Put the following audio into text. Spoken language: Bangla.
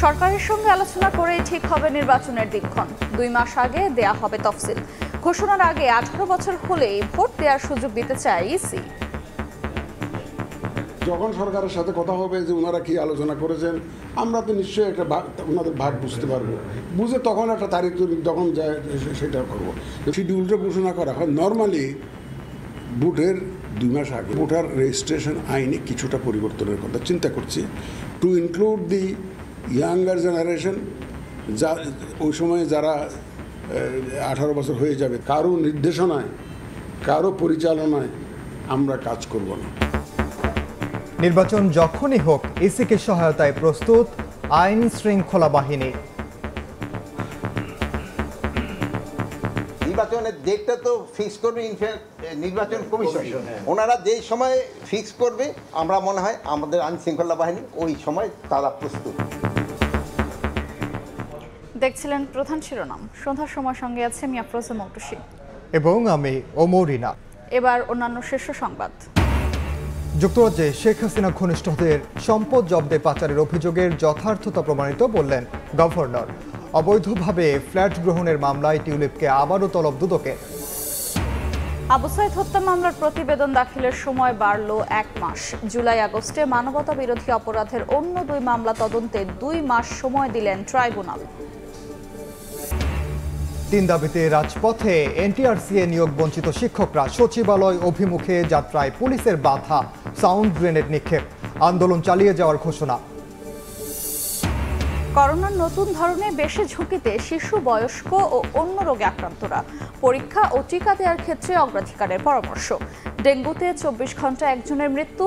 সরকারের সঙ্গে আলোচনা করেই ঠিক হবে নির্বাচনের দিনক্ষণ। 2 মাস আগে দেয়া হবে তফসিল। ঘোষণার আগে 18 বছর হলেই ভোট দেওয়ার সুযোগ দিতে চায় ইসি। যখন সরকারের সাথে কথা হবে যে ওনারা কি আলোচনা করেছেন, আমরা তো নিশ্চয়ই একটা ওনাদের ভাগ বুঝতে পারবো, বুঝে তখন একটা তারিখ যখন যায় সেটা করবো। শিডিউলটা ঘোষণা করা হয় নর্মালি ভোটের 2 মাস আগে। ভোটার রেজিস্ট্রেশন আইনে কিছুটা পরিবর্তনের কথা চিন্তা করছি, two include the younger generation, যা ওই সময়ে যারা 18 বছর হয়ে যাবে। কারো নির্দেশনায়, কারো পরিচালনায় আমরা কাজ করব না। নির্বাচন যখনই হোক ইসিকে সহায়তায় প্রস্তুত আইন শৃঙ্খলা বাহিনী। নির্বাচনের ডেটটা তো ফিক্স করবে নির্বাচন কমিশন। ওনারা যেই সময় ফিক্স করবে, আমরা মনে হয় আমাদের আইন শৃঙ্খলা বাহিনী ওই সময় তারা প্রস্তুত। দেখছিলেন প্রধান শিরোনাম। সন্ধ্যার সময় সঙ্গে আছে আমি আফরোজা মৌটুসী এবং আমি ওমরিনা। এবার অন্যান্য শীর্ষ সংবাদ। যুক্তরাজ্যে শেখ হাসিনা ঘনিষ্ঠদের সম্পদ জব্দে পাচারের অভিযোগের যথার্থতা প্রমাণিত বললেন গভর্নর। অবৈধভাবে ফ্ল্যাট গ্রহণের মামলায় টিউলিপকে আবারও তলব দুদকের। আবু সাইদ হত্যা মামলার প্রতিবেদন দাখিলের সময় বাড়ল 1 মাস। জুলাই আগস্টে মানবতা বিরোধী অপরাধের অন্য 2 মামলা তদন্তে 2 মাস সময় দিলেন ট্রাইব্যুনাল। 3 দাবিতে রাজপথে এনটিআরসিএ নিয়োগ বঞ্চিত শিক্ষকরা। সচিবালয় অভিমুখে যাত্রায় পুলিশের বাধা, সাউন্ড গ্রেনেড নিক্ষেপ। আন্দোলন চালিয়ে যাওয়ার ঘোষণা। করোনার নতুন ধরনে বেশি ঝুঁকিতে শিশু, বয়স্ক ও অন্য রোগে আক্রান্তরা। পরীক্ষা ও টিকা দেওয়ার ক্ষেত্রে অগ্রাধিকারের পরামর্শ। ডেঙ্গুতে 24 ঘন্টা একজনের মৃত্যু।